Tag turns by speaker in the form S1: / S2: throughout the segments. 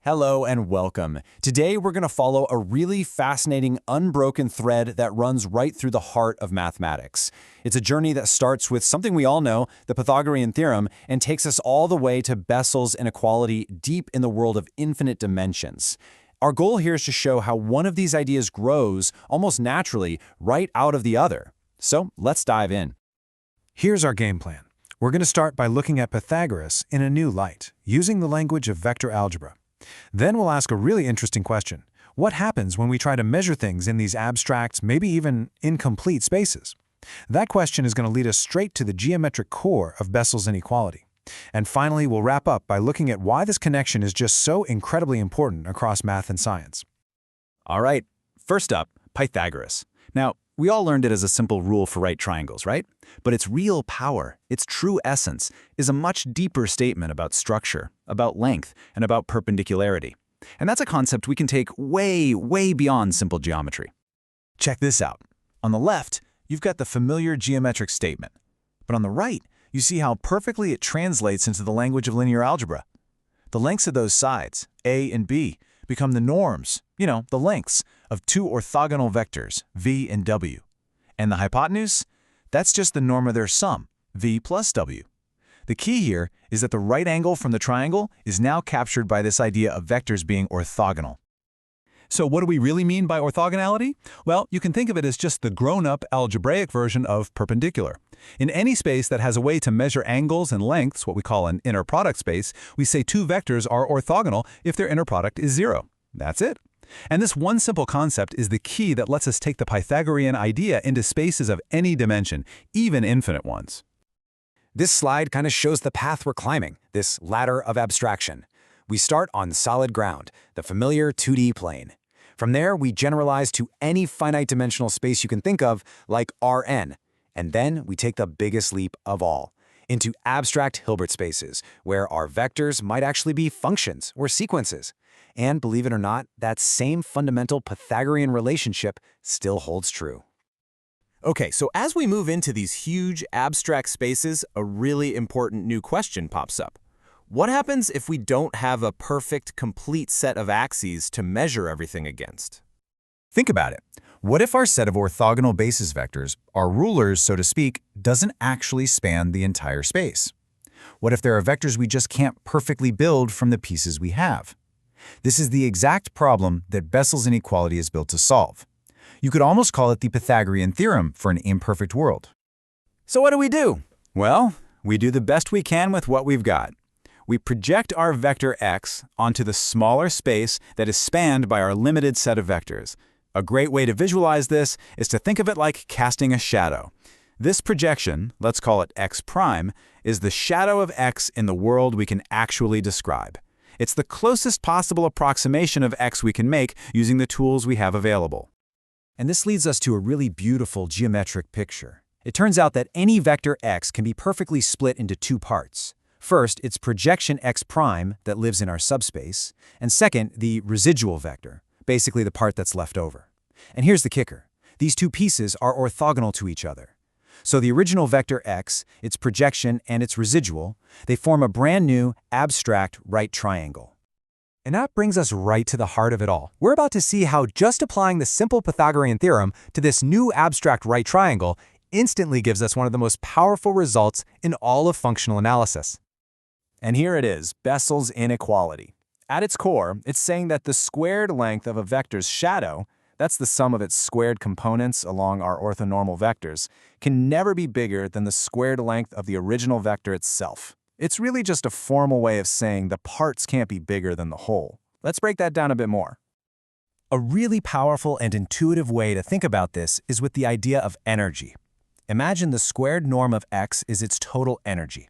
S1: Hello and welcome. Today we're going to follow a really fascinating, unbroken thread that runs right through the heart of mathematics. It's a journey that starts with something we all know, the Pythagorean Theorem, and takes us all the way to Bessel's inequality deep in the world of infinite dimensions. Our goal here is to show how one of these ideas grows, almost naturally, right out of the other. So let's dive in.
S2: Here's our game plan. We're going to start by looking at Pythagoras in a new light, using the language of vector algebra. Then we'll ask a really interesting question. What happens when we try to measure things in these abstract, maybe even incomplete spaces? That question is going to lead us straight to the geometric core of Bessel's inequality. And finally, we'll wrap up by looking at why this connection is just so incredibly important across math and science.
S1: All right, first up, Pythagoras. Now, we all learned it as a simple rule for right triangles, right? But its real power, its true essence, is a much deeper statement about structure, about length, and about perpendicularity. And that's a concept we can take way, way beyond simple geometry. Check this out. On the left, you've got the familiar geometric statement. But on the right, you see how perfectly it translates into the language of linear algebra. The lengths of those sides, A and B, become the norms, the lengths, of two orthogonal vectors, v and w. And the hypotenuse? That's just the norm of their sum, v plus w. The key here is that the right angle from the triangle is now captured by this idea of vectors being orthogonal.
S3: So what do we really mean by orthogonality? Well, you can think of it as just the grown-up algebraic version of perpendicular. In any space that has a way to measure angles and lengths, what we call an inner product space, we say two vectors are orthogonal if their inner product is 0. That's it. And this one simple concept is the key that lets us take the Pythagorean idea into spaces of any dimension, even infinite ones.
S4: This slide kind of shows the path we're climbing, this ladder of abstraction. We start on solid ground, the familiar 2D plane. From there, we generalize to any finite dimensional space you can think of, like Rn. And then we take the biggest leap of all, into abstract Hilbert spaces, where our vectors might actually be functions or sequences. And believe it or not, that same fundamental Pythagorean relationship still holds true.
S1: Okay, so as we move into these huge abstract spaces, a really important new question pops up. What happens if we don't have a perfect, complete set of axes to measure everything against?
S4: Think about it. What if our set of orthogonal basis vectors, our rulers, so to speak, doesn't actually span the entire space? What if there are vectors we just can't perfectly build from the pieces we have? This is the exact problem that Bessel's inequality is built to solve. You could almost call it the Pythagorean Theorem for an imperfect world.
S1: So what do? Well, we do the best we can with what we've got. We project our vector x onto the smaller space that is spanned by our limited set of vectors. A great way to visualize this is to think of it like casting a shadow. This projection, let's call it x prime, is the shadow of x in the world we can actually describe. It's the closest possible approximation of x we can make using the tools we have available.
S4: And this leads us to a really beautiful geometric picture. It turns out that any vector x can be perfectly split into two parts. First, its projection x prime that lives in our subspace, and second, the residual vector, basically the part that's left over. And here's the kicker. These two pieces are orthogonal to each other. So the original vector x, its projection, and its residual, they form a brand new, abstract right triangle. And that brings us right to the heart of it all. We're about to see how just applying the simple Pythagorean theorem to this new abstract right triangle instantly gives us one of the most powerful results in all of functional analysis.
S1: And here it is, Bessel's inequality. At its core, it's saying that the squared length of a vector's shadow, that's the sum of its squared components along our orthonormal vectors, can never be bigger than the squared length of the original vector itself. It's really just a formal way of saying the parts can't be bigger than the whole. Let's break that down a bit more.
S4: A really powerful and intuitive way to think about this is with the idea of energy. Imagine the squared norm of x is its total energy.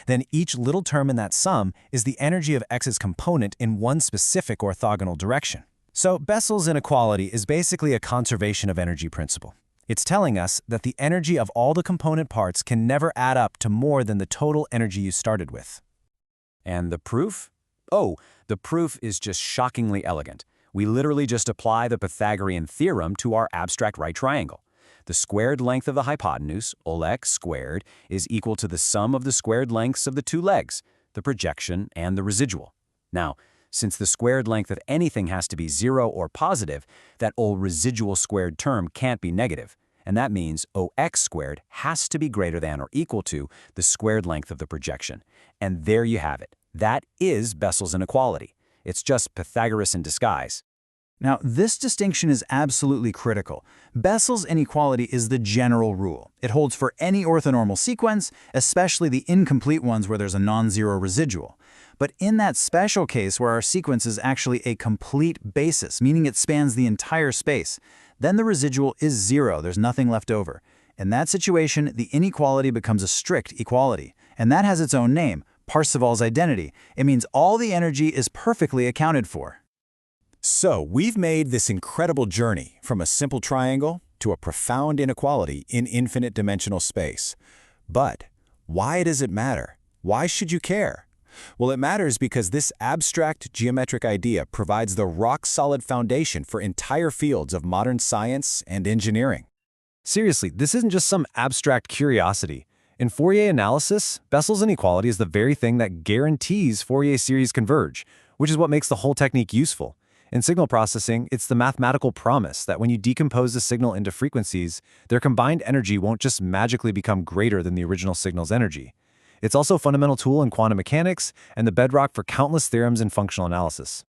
S4: Then each little term in that sum is the energy of x's component in one specific orthogonal direction. So Bessel's inequality is basically a conservation of energy principle. It's telling us that the energy of all the component parts can never add up to more than the total energy you started with. And the proof? Oh, the proof is just shockingly elegant. We literally just apply the Pythagorean theorem to our abstract right triangle. The squared length of the hypotenuse, x squared, is equal to the sum of the squared lengths of the two legs, the projection and the residual. Now,
S5: Since the squared length of anything has to be 0 or positive, that old residual squared term can't be negative. And that means OX squared has to be greater than or equal to the squared length of the projection. And there you have it. That is Bessel's inequality. It's just Pythagoras in disguise.
S1: Now, this distinction is absolutely critical. Bessel's inequality is the general rule. It holds for any orthonormal sequence, especially the incomplete ones where there's a non-zero residual. But in that special case where our sequence is actually a complete basis, meaning it spans the entire space, then the residual is 0, there's nothing left over. In that situation, the inequality becomes a strict equality. And that has its own name, Parseval's identity. It means all the energy is perfectly accounted for.
S2: So, we've made this incredible journey from a simple triangle to a profound inequality in infinite dimensional space. But why does it matter? Why should you care? Well, it matters because this abstract geometric idea provides the rock-solid foundation for entire fields of modern science and engineering.
S4: Seriously, this isn't just some abstract curiosity. In Fourier analysis, Bessel's inequality is the very thing that guarantees Fourier series converge, which is what makes the whole technique useful. In signal processing, it's the mathematical promise that when you decompose a signal into frequencies, their combined energy won't just magically become greater than the original signal's energy. It's also a fundamental tool in quantum mechanics and the bedrock for countless theorems in functional analysis.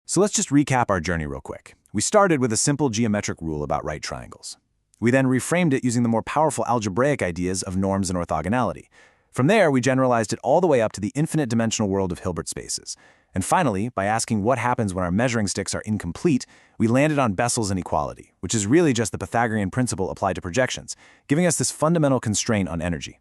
S1: So let's just recap our journey real quick. We started with a simple geometric rule about right triangles. We then reframed it using the more powerful algebraic ideas of norms and orthogonality. From there, we generalized it all the way up to the infinite dimensional world of Hilbert spaces. And finally, by asking what happens when our measuring sticks are incomplete, we landed on Bessel's inequality, which is really just the Pythagorean principle applied to projections, giving us this fundamental constraint on energy.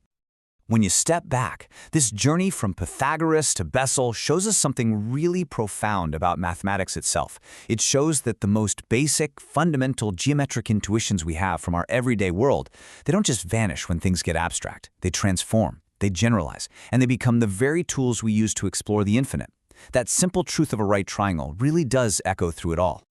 S5: When you step back, this journey from Pythagoras to Bessel shows us something really profound about mathematics itself. It shows that the most basic, fundamental geometric intuitions we have from our everyday world, they don't just vanish when things get abstract. They transform, they generalize, and they become the very tools we use to explore the infinite. That simple truth of a right triangle really does echo through it all.